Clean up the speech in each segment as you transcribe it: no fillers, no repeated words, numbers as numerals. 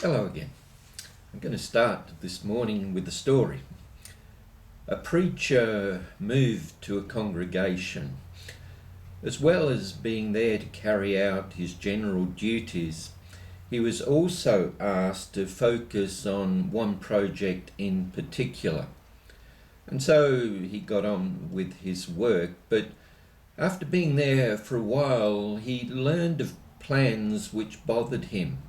Hello again. I'm going to start this morning with a story. A preacher moved to a congregation. As well as being there to carry out his general duties, he was also asked to focus on one project in particular. And so he got on with his work, but after being there for a while, he learned of plans which bothered him.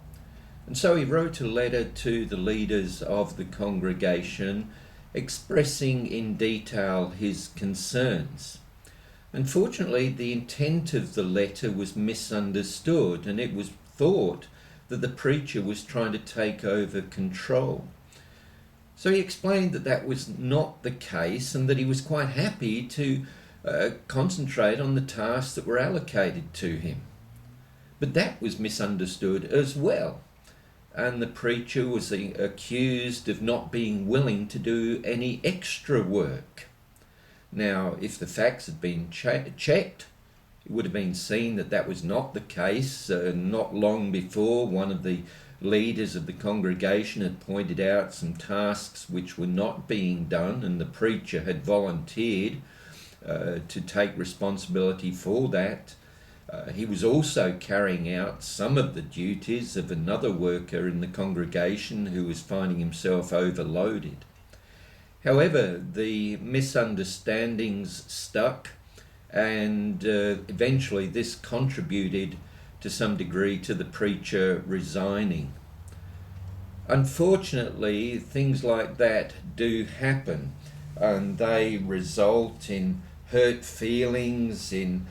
And so he wrote a letter to the leaders of the congregation expressing in detail his concerns. Unfortunately, the intent of the letter was misunderstood, and it was thought that the preacher was trying to take over control. So he explained that that was not the case and that he was quite happy to concentrate on the tasks that were allocated to him. But that was misunderstood as well. And the preacher was accused of not being willing to do any extra work. Now, if the facts had been checked, it would have been seen that that was not the case. Not long before, one of the leaders of the congregation had pointed out some tasks which were not being done, and the preacher had volunteered to take responsibility for that. He was also carrying out some of the duties of another worker in the congregation who was finding himself overloaded. However, the misunderstandings stuck, and eventually this contributed to some degree to the preacher resigning. Unfortunately, things like that do happen, and they result in hurt feelings, in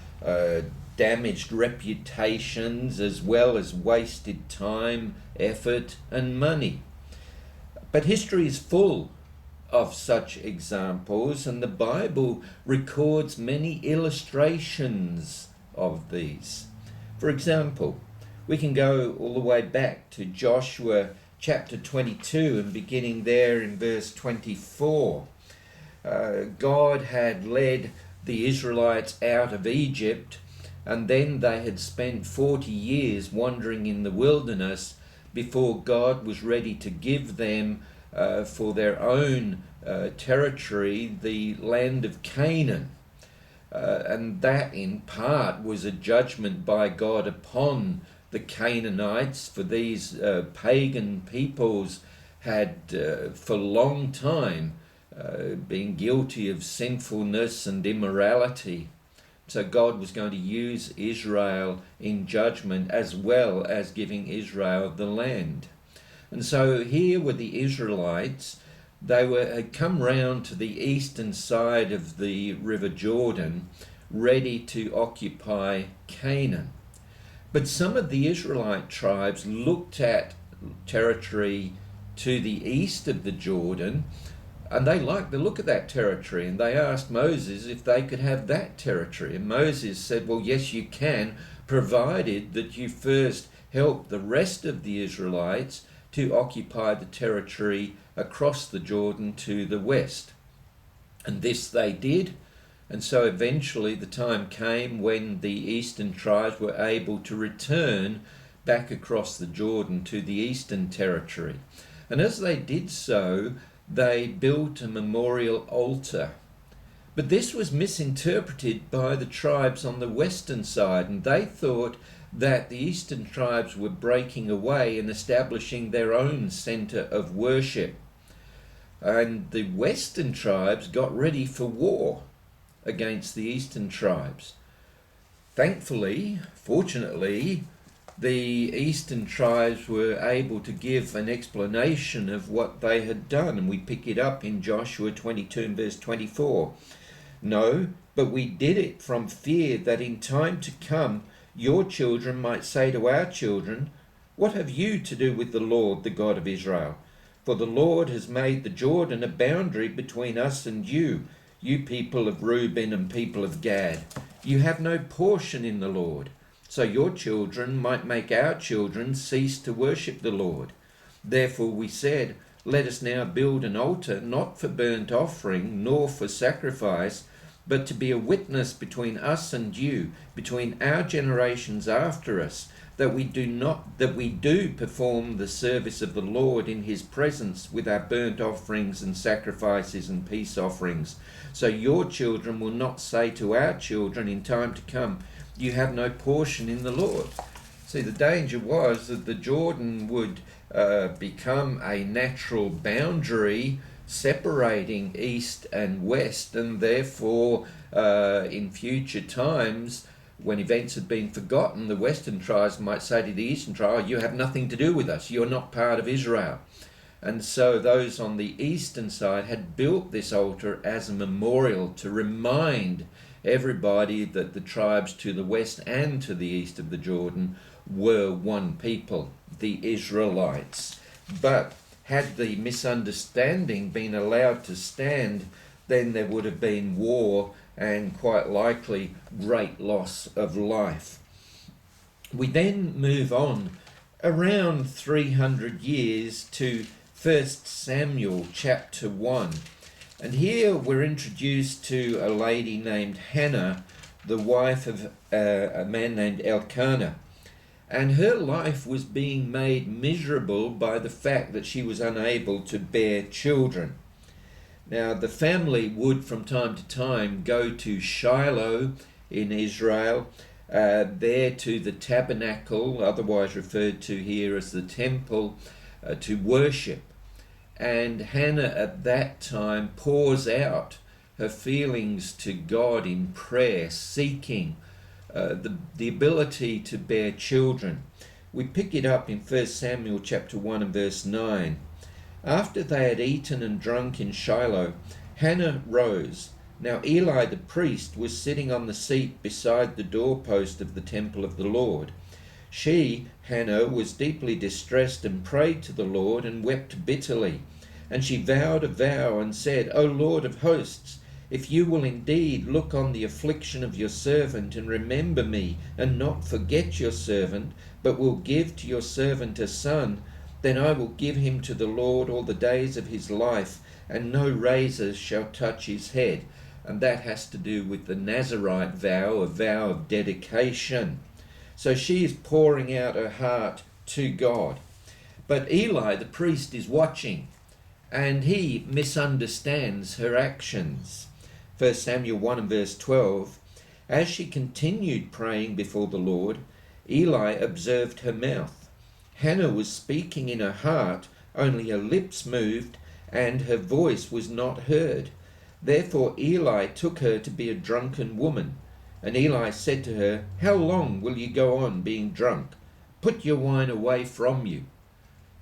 damaged reputations, as well as wasted time, effort, and money. But history is full of such examples, and the Bible records many illustrations of these. For example, we can go all the way back to Joshua chapter 22 and beginning there in verse 24. God had led the Israelites out of Egypt, and then they had spent 40 years wandering in the wilderness before God was ready to give them for their own territory the land of Canaan. And that in part was a judgment by God upon the Canaanites, for these pagan peoples had for a long time been guilty of sinfulness and immorality. So God was going to use Israel in judgment as well as giving Israel the land. And so here were the Israelites. They had come round to the eastern side of the River Jordan, ready to occupy Canaan. But some of the Israelite tribes looked at territory to the east of the Jordan, and they liked the look of that territory, and they asked Moses if they could have that territory. And Moses said, well, yes, you can, provided that you first help the rest of the Israelites to occupy the territory across the Jordan to the west. And this they did. And so eventually the time came when the eastern tribes were able to return back across the Jordan to the eastern territory. And as they did so, they built a memorial altar. But this was misinterpreted by the tribes on the western side, and they thought that the eastern tribes were breaking away and establishing their own center of worship. And the western tribes got ready for war against the eastern tribes. Fortunately, the eastern tribes were able to give an explanation of what they had done, and we pick it up in Joshua 22 and verse 24. No, but we did it from fear that in time to come your children might say to our children, what have you to do with the Lord, the God of Israel? For the Lord has made the Jordan a boundary between us and you, you people of Reuben and people of Gad. You have no portion in the Lord. So your children might make our children cease to worship the Lord. Therefore we said, let us now build an altar, not for burnt offering, nor for sacrifice, but to be a witness between us and you, between our generations after us, that we do perform the service of the Lord in his presence with our burnt offerings and sacrifices and peace offerings. So your children will not say to our children in time to come, you have no portion in the Lord. See, the danger was that the Jordan would become a natural boundary separating east and west, and therefore in future times, when events had been forgotten, the western tribes might say to the eastern tribe, you have nothing to do with us, you're not part of Israel. And so those on the eastern side had built this altar as a memorial to remind everybody that the tribes to the west and to the east of the Jordan were one people, the Israelites. But had the misunderstanding been allowed to stand, then there would have been war and quite likely great loss of life. We then move on around 300 years to 1 Samuel chapter 1. And here we're introduced to a lady named Hannah, the wife of a man named Elkanah. And her life was being made miserable by the fact that she was unable to bear children. Now, the family would from time to time go to Shiloh in Israel, there to the tabernacle, otherwise referred to here as the temple, to worship. And Hannah at that time pours out her feelings to God in prayer, seeking the ability to bear children. We pick it up in 1 Samuel chapter 1 and verse 9. After they had eaten and drunk in Shiloh, Hannah rose. Now Eli the priest was sitting on the seat beside the doorpost of the temple of the Lord. She, Hannah, was deeply distressed and prayed to the Lord and wept bitterly. And she vowed a vow and said, O Lord of hosts, if you will indeed look on the affliction of your servant and remember me and not forget your servant, but will give to your servant a son, then I will give him to the Lord all the days of his life, and no razors shall touch his head. And that has to do with the Nazirite vow, a vow of dedication. So she is pouring out her heart to God. But Eli, the priest, is watching, and he misunderstands her actions. 1 Samuel 1 and verse 12, as she continued praying before the Lord, Eli observed her mouth. Hannah was speaking in her heart, only her lips moved, and her voice was not heard. Therefore Eli took her to be a drunken woman. And Eli said to her, how long will you go on being drunk? Put your wine away from you.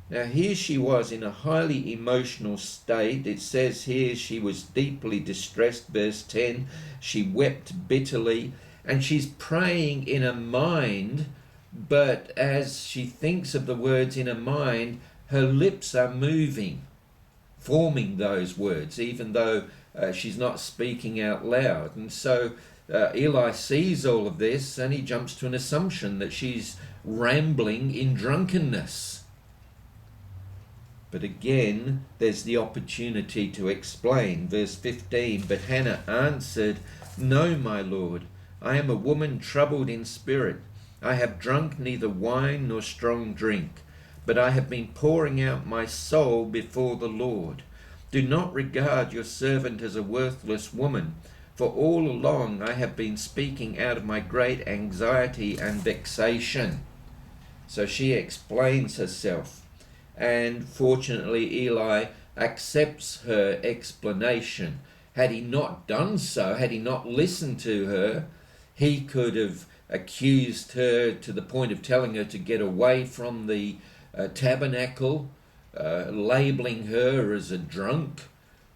Now here she was in a highly emotional state. It says here she was deeply distressed, verse 10. She wept bitterly, and she's praying in her mind, but as she thinks of the words in her mind, her lips are moving, forming those words, even though she's not speaking out loud. And so Eli sees all of this, and he jumps to an assumption that she's rambling in drunkenness. But again, there's the opportunity to explain. Verse 15, but Hannah answered, no, my Lord, I am a woman troubled in spirit. I have drunk neither wine nor strong drink, but I have been pouring out my soul before the Lord. Do not regard your servant as a worthless woman, for all along I have been speaking out of my great anxiety and vexation. So she explains herself, and fortunately Eli accepts her explanation. Had he not done so, had he not listened to her, he could have accused her to the point of telling her to get away from the tabernacle, labeling her as a drunk,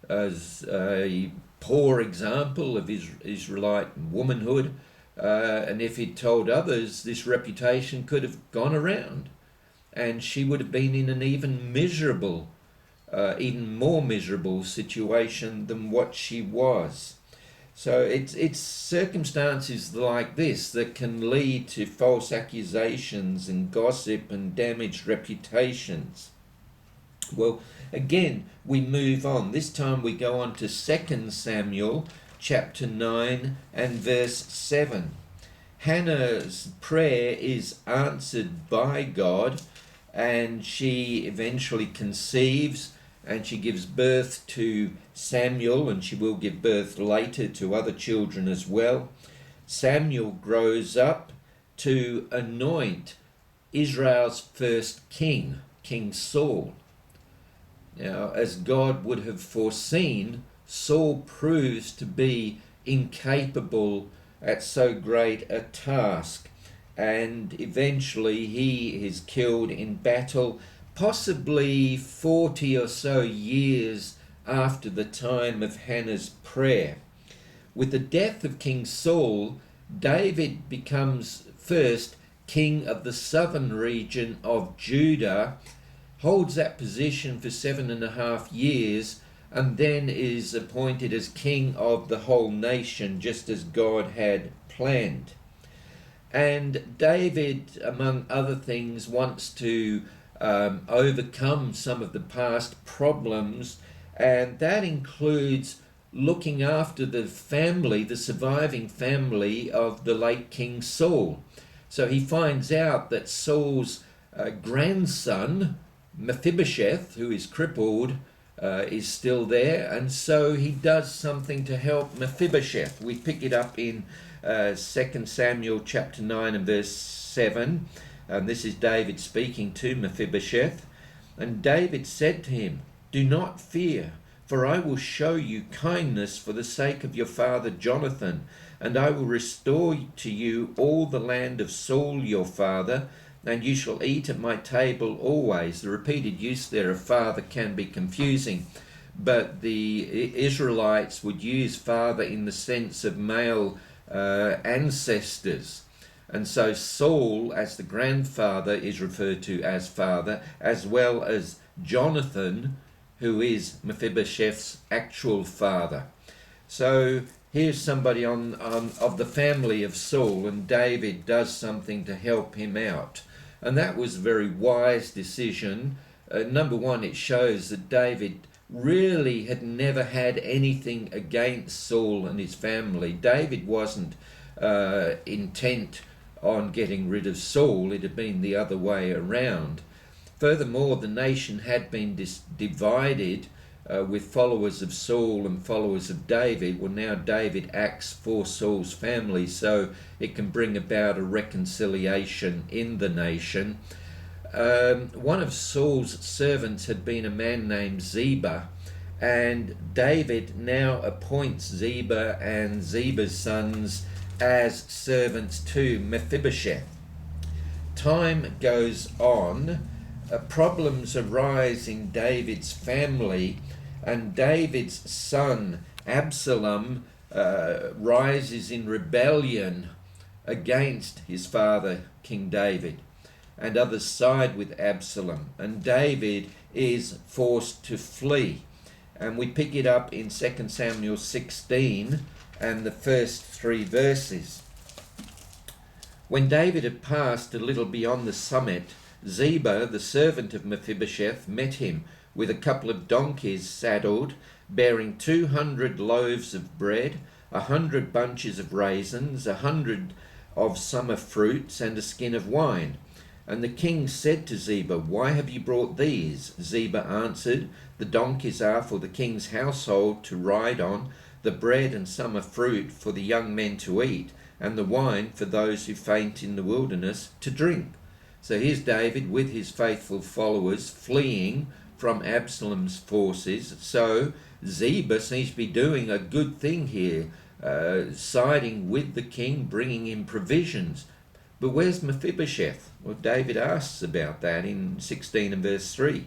as a poor example of Israelite womanhood. And if he'd told others, this reputation could have gone around, and she would have been in an even more miserable situation than what she was. So it's circumstances like this that can lead to false accusations and gossip and damaged reputations. Well, again, we move on. This time we go on to 2 Samuel chapter 9 and verse 7. Hannah's prayer is answered by God, and she eventually conceives, and she gives birth to Samuel, and she will give birth later to other children as well. Samuel grows up to anoint Israel's first king, King Saul. Now, as God would have foreseen, Saul proves to be incapable at so great a task, and eventually he is killed in battle, possibly 40 or so years after the time of Hannah's prayer. With the death of King Saul, David becomes first king of the southern region of Judah, holds that position for 7.5 years, and then is appointed as king of the whole nation, just as God had planned. And David, among other things, wants to overcome some of the past problems, and that includes looking after the family, the surviving family of the late King Saul. So he finds out that Saul's grandson, Mephibosheth, who is crippled, is still there, and so he does something to help Mephibosheth. We pick it up in 2 Samuel chapter 9 and verse 7, and this is David speaking to Mephibosheth. And David said to him, "Do not fear, for I will show you kindness for the sake of your father Jonathan, and I will restore to you all the land of Saul your father, and you shall eat at my table always." The repeated use there of father can be confusing, but the Israelites would use father in the sense of male ancestors. And so Saul, as the grandfather, is referred to as father, as well as Jonathan, who is Mephibosheth's actual father. So here's somebody of the family of Saul, and David does something to help him out. And that was a very wise decision. Number one, it shows that David really had never had anything against Saul and his family. David wasn't intent on getting rid of Saul. It had been the other way around. Furthermore, the nation had been divided with followers of Saul and followers of David. Well, now David acts for Saul's family, so it can bring about a reconciliation in the nation. One of Saul's servants had been a man named Ziba, and David now appoints Ziba and Ziba's sons as servants to Mephibosheth. Time goes on. Problems arise in David's family, and David's son Absalom rises in rebellion against his father King David, and others side with Absalom, and David is forced to flee. And we pick it up in 2 Samuel 16 and the first 3 verses. When David had passed a little beyond the summit, Ziba, the servant of Mephibosheth, met him with a couple of donkeys saddled, bearing 200 loaves of bread, 100 bunches of raisins, 100 of summer fruits, and a skin of wine. And the king said to Ziba, "Why have you brought these?" Ziba answered, "The donkeys are for the king's household to ride on, the bread and summer fruit for the young men to eat, and the wine for those who faint in the wilderness to drink." So here's David with his faithful followers fleeing from Absalom's forces. So Ziba seems to be doing a good thing here, siding with the king, bringing him provisions. But where's Mephibosheth? Well, David asks about that in 16 and verse 3.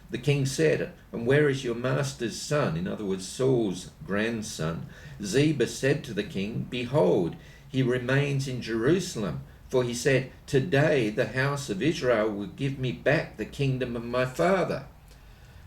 The king said, "And where is your master's son?" In other words, Saul's grandson. Ziba said to the king, "Behold, he remains in Jerusalem. For he said, 'Today the house of Israel will give me back the kingdom of my father.'"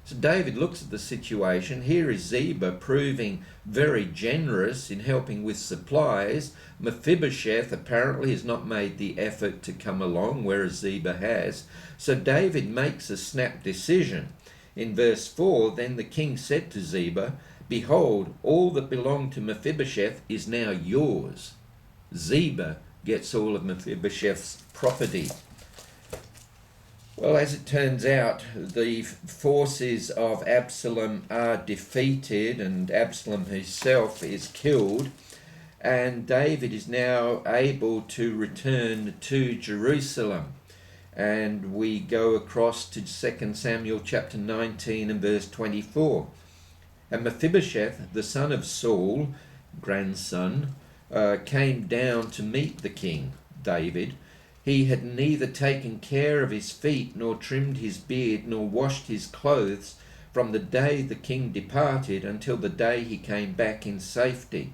So David looks at the situation. Here is Ziba proving very generous in helping with supplies. Mephibosheth apparently has not made the effort to come along, whereas Ziba has. So David makes a snap decision. In verse 4, then the king said to Ziba, "Behold, all that belonged to Mephibosheth is now yours." Ziba gets all of Mephibosheth's property. Well, as it turns out, the forces of Absalom are defeated and Absalom himself is killed, and David is now able to return to Jerusalem. And we go across to 2 Samuel chapter 19 and verse 24. And Mephibosheth, the son of Saul, grandson, came down to meet the king, David. He had neither taken care of his feet, nor trimmed his beard, nor washed his clothes, from the day the king departed until the day he came back in safety.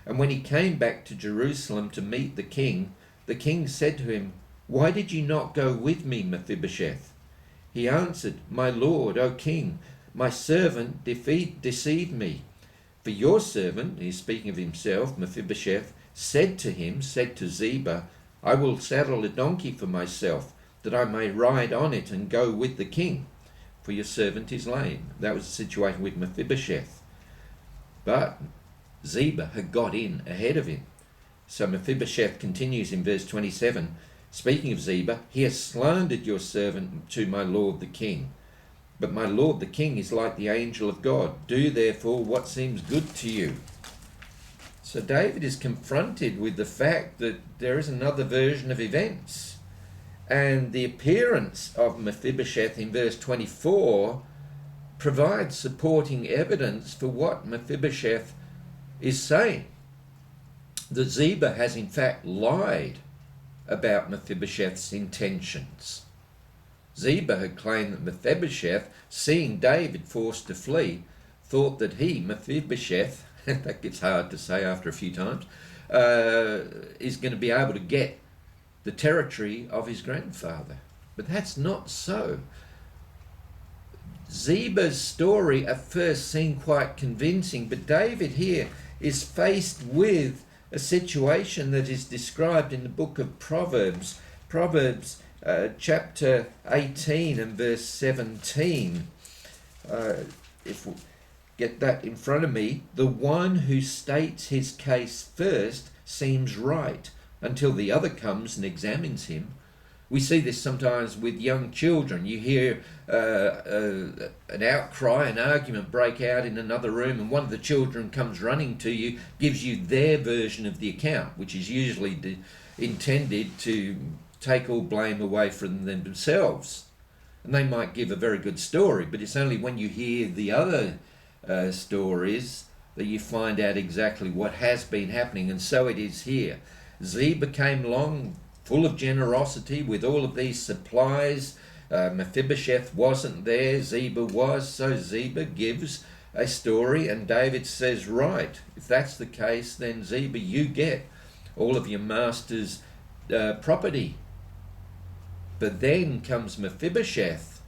And when he came back to Jerusalem to meet the king said to him, "Why did you not go with me, Mephibosheth?" He answered, "My lord, O king, my servant deceived me. For your servant," he's speaking of himself, Mephibosheth, said to Ziba, "I will saddle a donkey for myself, that I may ride on it and go with the king, for your servant is lame." That was the situation with Mephibosheth. But Ziba had got in ahead of him. So Mephibosheth continues in verse 27, speaking of Ziba, "He has slandered your servant to my lord the king. But my lord the king is like the angel of God. Do therefore what seems good to you." So David is confronted with the fact that there is another version of events. And the appearance of Mephibosheth in verse 24 provides supporting evidence for what Mephibosheth is saying. That Ziba has in fact lied about Mephibosheth's intentions. Ziba had claimed that Mephibosheth, seeing David forced to flee, thought that he, Mephibosheth, that gets hard to say after a few times, is going to be able to get the territory of his grandfather. But that's not so. Ziba's story at first seemed quite convincing, but David here is faced with a situation that is described in the book of Proverbs. Proverbs chapter 18 and verse 17. If we get that in front of me, "The one who states his case first seems right until the other comes and examines him." We see this sometimes with young children. You hear an outcry, an argument break out in another room, and one of the children comes running to you, gives you their version of the account, which is usually intended to take all blame away from themselves. And they might give a very good story, but it's only when you hear the other stories that you find out exactly what has been happening. And so it is here. Ziba came along full of generosity with all of these supplies. Mephibosheth wasn't there, Ziba was, so Ziba gives a story, and David says, "Right, if that's the case, then Ziba, you get all of your master's property." But then comes Mephibosheth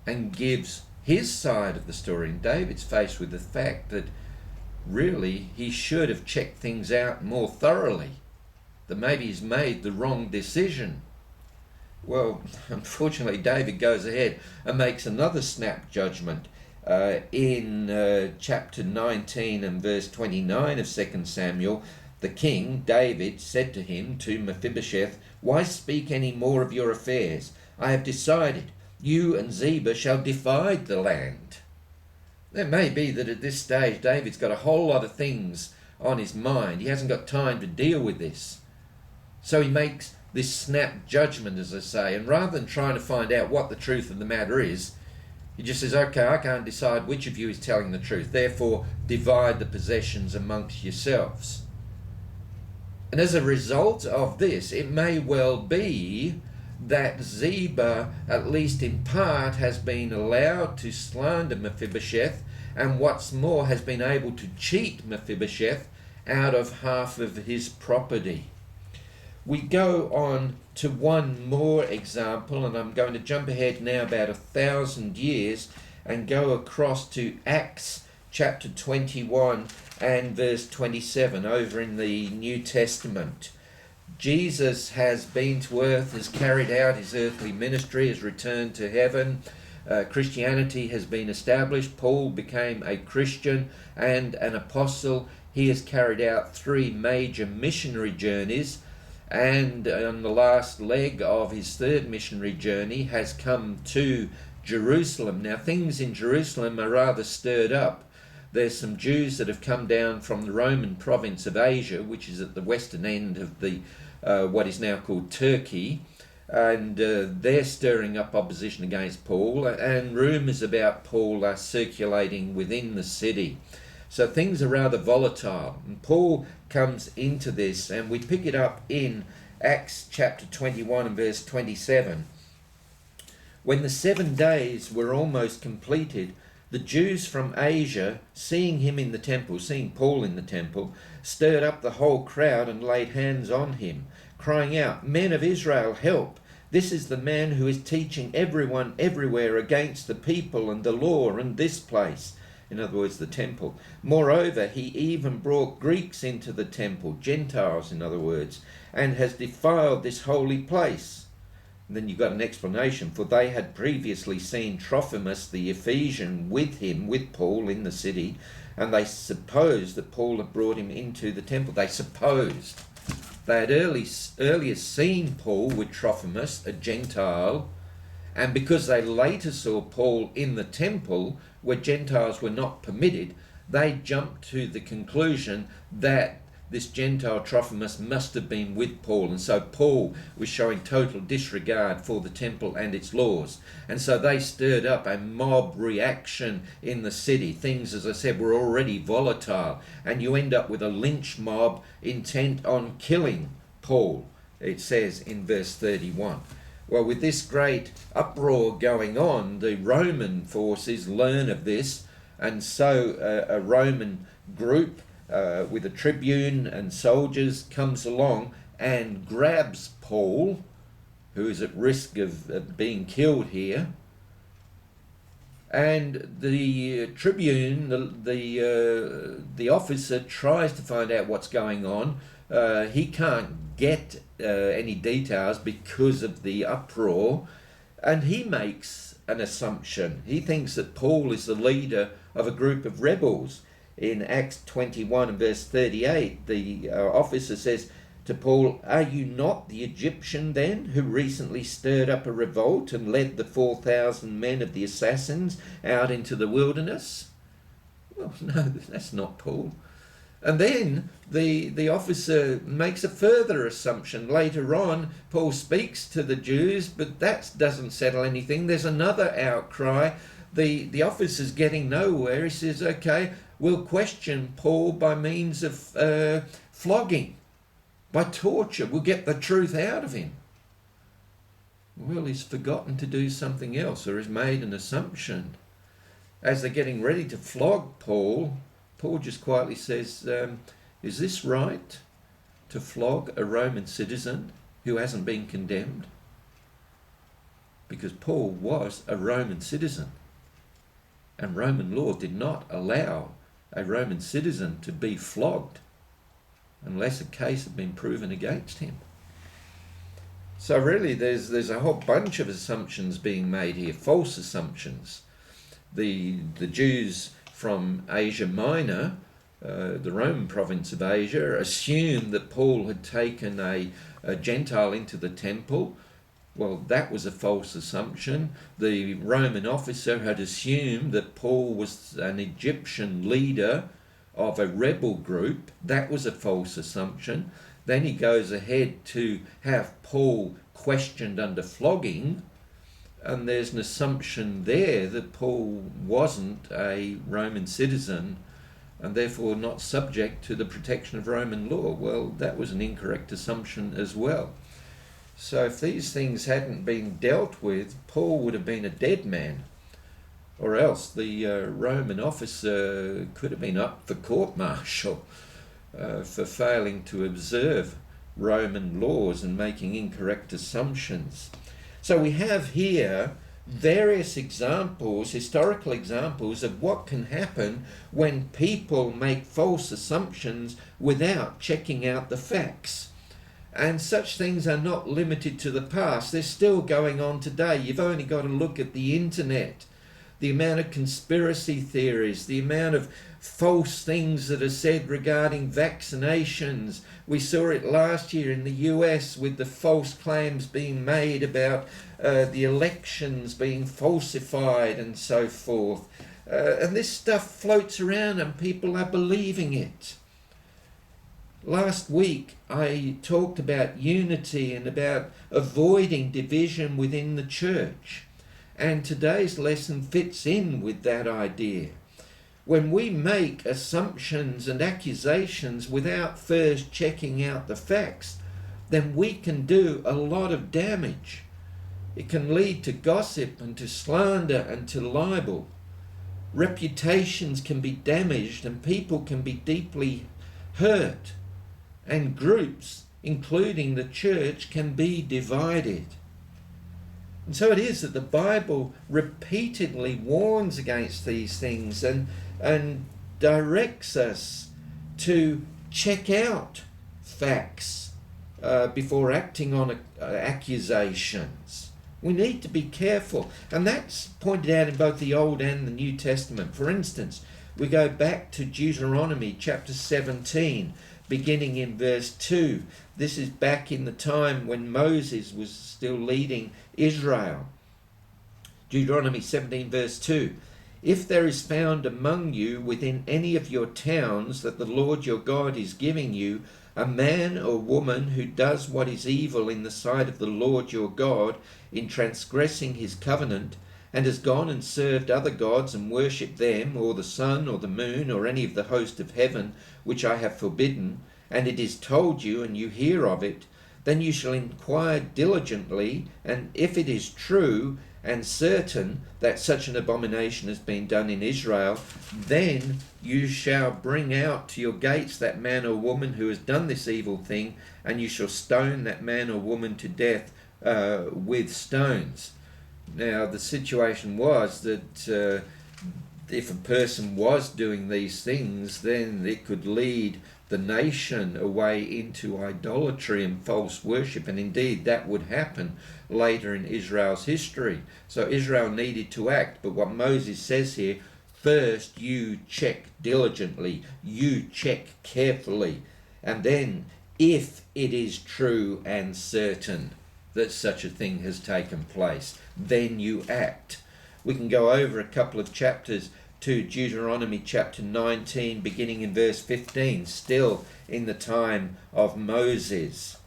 and gives his side of the story, and David's faced with the fact that really he should have checked things out more thoroughly, that maybe he's made the wrong decision. Well, unfortunately, David goes ahead and makes another snap judgment in chapter 19 and verse 29 of 2 Samuel. The king, David, said to him, to Mephibosheth, "Why speak any more of your affairs? I have decided, you and Ziba shall divide the land." It may be that at this stage David's got a whole lot of things on his mind. He hasn't got time to deal with this. So he makes this snap judgment, as I say, and rather than trying to find out what the truth of the matter is, he just says, "Okay, I can't decide which of you is telling the truth, therefore divide the possessions amongst yourselves." And as a result of this, it may well be that Ziba, at least in part, has been allowed to slander Mephibosheth, and what's more, has been able to cheat Mephibosheth out of half of his property. We go on to one more example, and I'm going to jump ahead now about 1,000 years and go across to Acts chapter 21 and verse 27 over in the New Testament. Jesus has been to earth, has carried out his earthly ministry, has returned to heaven. Christianity has been established. Paul became a Christian and an apostle. He has carried out 3 major missionary journeys. and on the last leg of his third missionary journey has come to Jerusalem. Now, things in Jerusalem are rather stirred up. There's some Jews that have come down from the Roman province of Asia, which is at the western end of the what is now called Turkey, and they're stirring up opposition against Paul, and rumours about Paul are circulating within the city. So things are rather volatile, and Paul comes into this, and we pick it up in Acts chapter 21 and verse 27. When the 7 days were almost completed, the Jews from Asia, seeing him in the temple, seeing Paul in the temple, stirred up the whole crowd and laid hands on him, crying out, "Men of Israel, help! This is the man who is teaching everyone everywhere against the people and the law and this place." In other words, the temple. "Moreover, he even brought Greeks into the temple," Gentiles in other words, "and has defiled this holy place." And then you've got an explanation, for they had previously seen Trophimus the Ephesian with him, with Paul in the city, and they supposed that Paul had brought him into the temple. They supposed. They had earlier seen Paul with Trophimus, a Gentile, and because they later saw Paul in the temple where Gentiles were not permitted, they jumped to the conclusion that this Gentile Trophimus must have been with Paul, and so Paul was showing total disregard for the temple and its laws. And so they stirred up a mob reaction in the city. Things, as I said, were already volatile, and you end up with a lynch mob intent on killing Paul, it says in verse 31. Well, with this great uproar going on, the Roman forces learn of this, and so a Roman group with a tribune and soldiers comes along and grabs Paul, who is at risk of being killed here. And the tribune, the officer, tries to find out what's going on. He can't get any details because of the uproar, and he makes an assumption. He thinks that Paul is the leader of a group of rebels. In Acts 21 and verse 38, the officer says to Paul, "Are you not the Egyptian then, who recently stirred up a revolt and led the 4,000 men of the assassins out into the wilderness?" Well, no, that's not Paul. And then the officer makes a further assumption. Later on, Paul speaks to the Jews, but that doesn't settle anything. There's another outcry. The officer's getting nowhere. He says, "Okay, we'll question Paul by means of flogging, by torture. We'll get the truth out of him." Well, he's forgotten to do something else, or has made an assumption. As they're getting ready to flog Paul, Paul just quietly says, "Is this right to flog a Roman citizen who hasn't been condemned?" Because Paul was a Roman citizen, and Roman law did not allow a Roman citizen to be flogged unless a case had been proven against him. So really there's a whole bunch of assumptions being made here, false assumptions. The Jews from Asia Minor, the Roman province of Asia, assumed that Paul had taken a Gentile into the temple. Well, that was a false assumption. The Roman officer had assumed that Paul was an Egyptian leader of a rebel group. That was a false assumption. Then he goes ahead to have Paul questioned under flogging, and there's an assumption there that Paul wasn't a Roman citizen and therefore not subject to the protection of Roman law. Well, that was an incorrect assumption as well. So if these things hadn't been dealt with, Paul would have been a dead man, or else the Roman officer could have been up for court-martial for failing to observe Roman laws and making incorrect assumptions. So we have here various examples, historical examples of what can happen when people make false assumptions without checking out the facts. And such things are not limited to the past. They're still going on today. You've only got to look at the internet. the amount of conspiracy theories, the amount of false things that are said regarding vaccinations. We saw it last year in the US with the false claims being made about the elections being falsified and so forth. And this stuff floats around and people are believing it. Last week I talked about unity and about avoiding division within the church. And today's lesson fits in with that idea. When we make assumptions and accusations without first checking out the facts, then we can do a lot of damage. It can lead to gossip and to slander and to libel. Reputations can be damaged and people can be deeply hurt. And groups, including the church, can be divided. And so it is that the Bible repeatedly warns against these things and directs us to check out facts before acting on accusations. We need to be careful. And that's pointed out in both the Old and the New Testament. For instance, we go back to Deuteronomy chapter 17, beginning in verse 2. This is back in the time when Moses was still leading Israel. Deuteronomy 17 verse 2. If there is found among you within any of your towns that the Lord your God is giving you, a man or woman who does what is evil in the sight of the Lord your God in transgressing his covenant, and has gone and served other gods and worshipped them, or the sun, or the moon, or any of the host of heaven, which I have forbidden, and it is told you, and you hear of it, then you shall inquire diligently, and if it is true and certain that such an abomination has been done in Israel, then you shall bring out to your gates that man or woman who has done this evil thing, and you shall stone that man or woman to death with stones. Now, the situation was that if a person was doing these things, then it could lead the nation away into idolatry and false worship, and indeed that would happen later in Israel's history. So Israel needed to act, but what Moses says here, first you check diligently, you check carefully, and then if it is true and certain that such a thing has taken place, then you act. We can go over a couple of chapters to Deuteronomy chapter 19, beginning in verse 15, still in the time of Moses.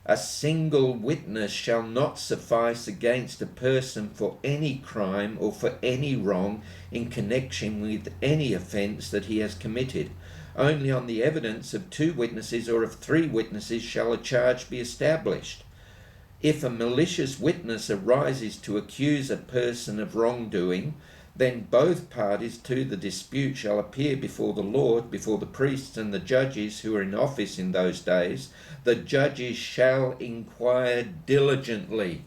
A single witness shall not suffice against a person for any crime or for any wrong in connection with any offence that he has committed. Only on the evidence of 2 witnesses or of 3 witnesses shall a charge be established. If a malicious witness arises to accuse a person of wrongdoing, then both parties to the dispute shall appear before the Lord, before the priests and the judges who are in office in those days. The judges shall inquire diligently.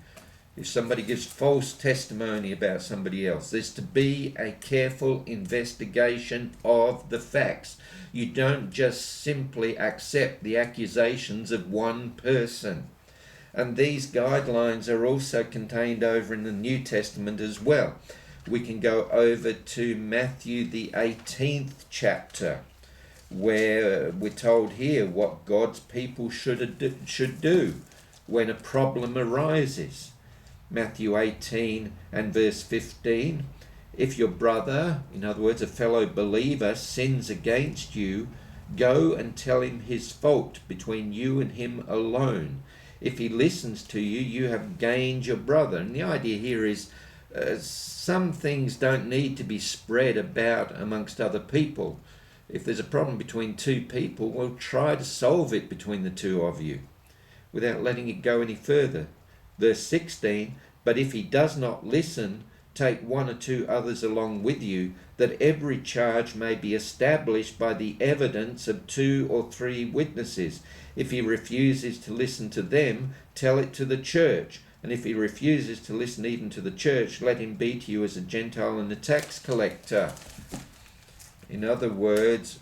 If somebody gives false testimony about somebody else, there's to be a careful investigation of the facts. You don't just simply accept the accusations of one person. And these guidelines are also contained over in the New Testament as well. We can go over to Matthew the 18th chapter, where we're told here what God's people should do when a problem arises. Matthew 18 and verse 15. If your brother, in other words a fellow believer, sins against you, go and tell him his fault between you and him alone. If he listens to you, you have gained your brother. And the idea here is some things don't need to be spread about amongst other people. If there's a problem between 2 people, well, try to solve it between the 2 of you without letting it go any further. Verse 16, but if he does not listen, take 1 or 2 others along with you, that every charge may be established by the evidence of 2 or 3 witnesses. If he refuses to listen to them, tell it to the church. And if he refuses to listen even to the church, let him be to you as a Gentile and a tax collector. In other words,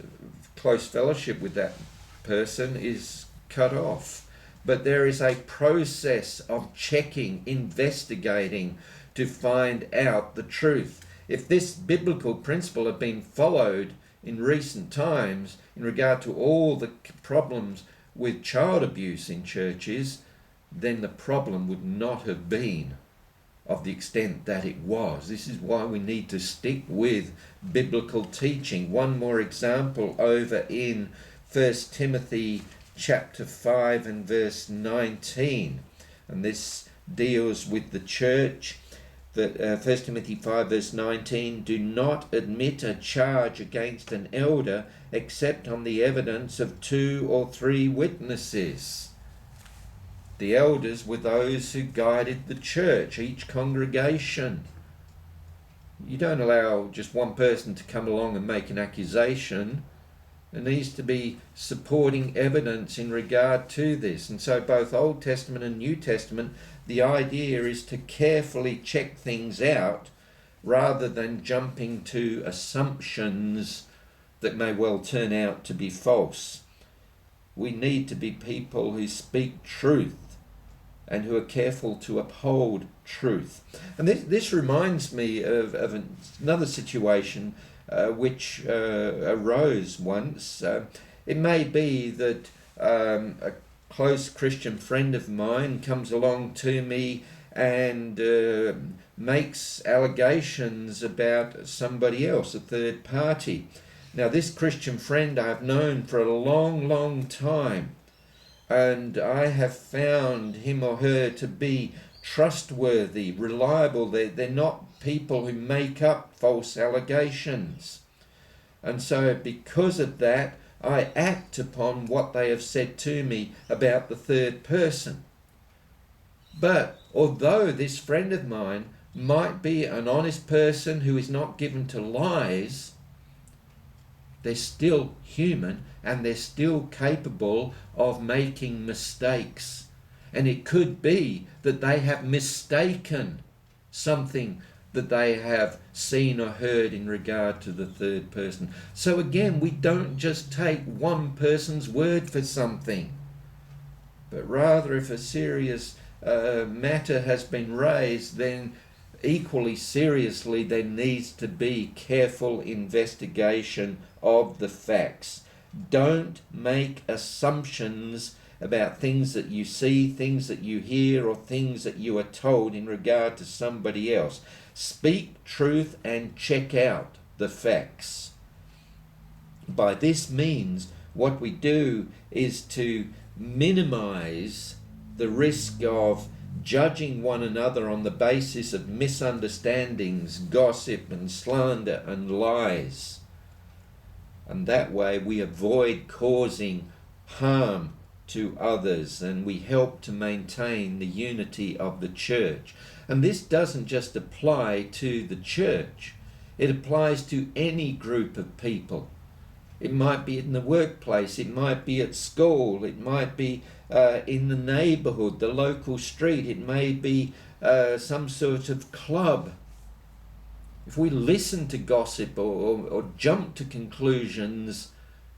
close fellowship with that person is cut off. But there is a process of checking, investigating to find out the truth. if this biblical principle had been followed in recent times in regard to all the problems with child abuse in churches, then the problem would not have been of the extent that it was. This is why we need to stick with biblical teaching. One more example over in 1 Timothy chapter 5 and verse 19. And this deals with the church. 1 Timothy 5 verse 19, do not admit a charge against an elder except on the evidence of 2 or 3 witnesses. The elders were those who guided the church, each congregation. You don't allow just one person to come along and make an accusation. There needs to be supporting evidence in regard to this. And so both Old Testament and New Testament, the idea is to carefully check things out rather than jumping to assumptions that may well turn out to be false. We need to be people who speak truth and who are careful to uphold truth. And this reminds me of another situation which arose once. It may be that a close Christian friend of mine comes along to me and makes allegations about somebody else, a third party. Now, this Christian friend I've known for a long, long time, and I have found him or her to be trustworthy, reliable. They're not people who make up false allegations. And so because of that, I act upon what they have said to me about the third person. But although this friend of mine might be an honest person who is not given to lies, they're still human and they're still capable of making mistakes. And it could be that they have mistaken something that they have seen or heard in regard to the third person. So again, we don't just take one person's word for something, but rather if a serious matter has been raised, then equally seriously there needs to be careful investigation of the facts. Don't make assumptions about things that you see, things that you hear, or things that you are told in regard to somebody else. Speak truth and check out the facts. By this means, what we do is to minimize the risk of judging one another on the basis of misunderstandings, gossip and slander and lies. And that way we avoid causing harm to others, and we help to maintain the unity of the church. And this doesn't just apply to the church, it applies to any group of people. It might be in the workplace, it might be at school, it might be in the neighborhood, the local street, it may be some sort of club. If we listen to gossip or jump to conclusions,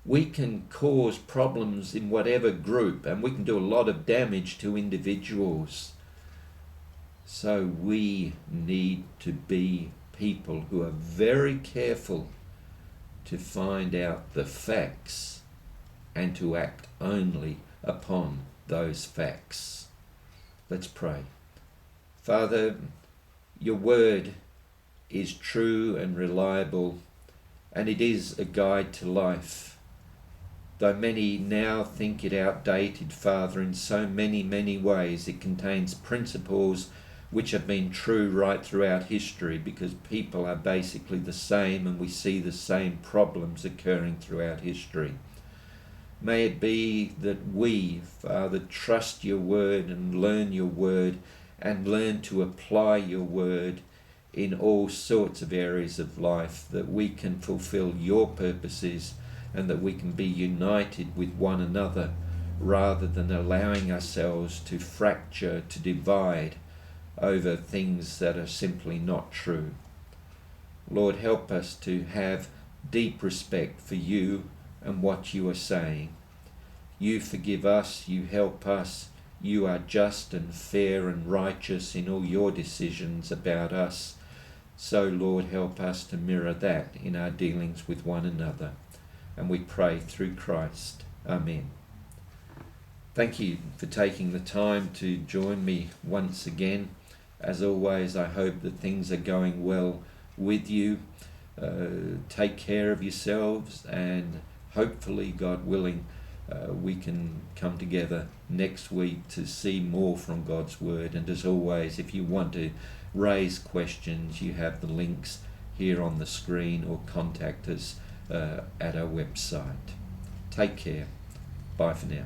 we can cause problems in whatever group, and we can do a lot of damage to individuals. So we need to be people who are very careful to find out the facts and to act only upon those facts. Let's pray. Father, your word is true and reliable, and it is a guide to life. Though many now think it outdated, Father, in so many ways, it contains principles which have been true right throughout history, because people are basically the same and we see the same problems occurring throughout history. May it be that we, Father, trust your word and learn your word and learn to apply your word in all sorts of areas of life, that we can fulfill your purposes and that we can be united with one another rather than allowing ourselves to fracture, to divide over things that are simply not true. Lord, help us to have deep respect for you and what you are saying. You forgive us, you help us, you are just and fair and righteous in all your decisions about us. So, Lord, help us to mirror that in our dealings with one another. And we pray through Christ. Amen. Thank you for taking the time to join me once again. As always, I hope that things are going well with you. Take care of yourselves, and hopefully, God willing, we can come together next week to see more from God's Word. And as always, if you want to raise questions, you have the links here on the screen, or contact us at our website. Take care. Bye for now.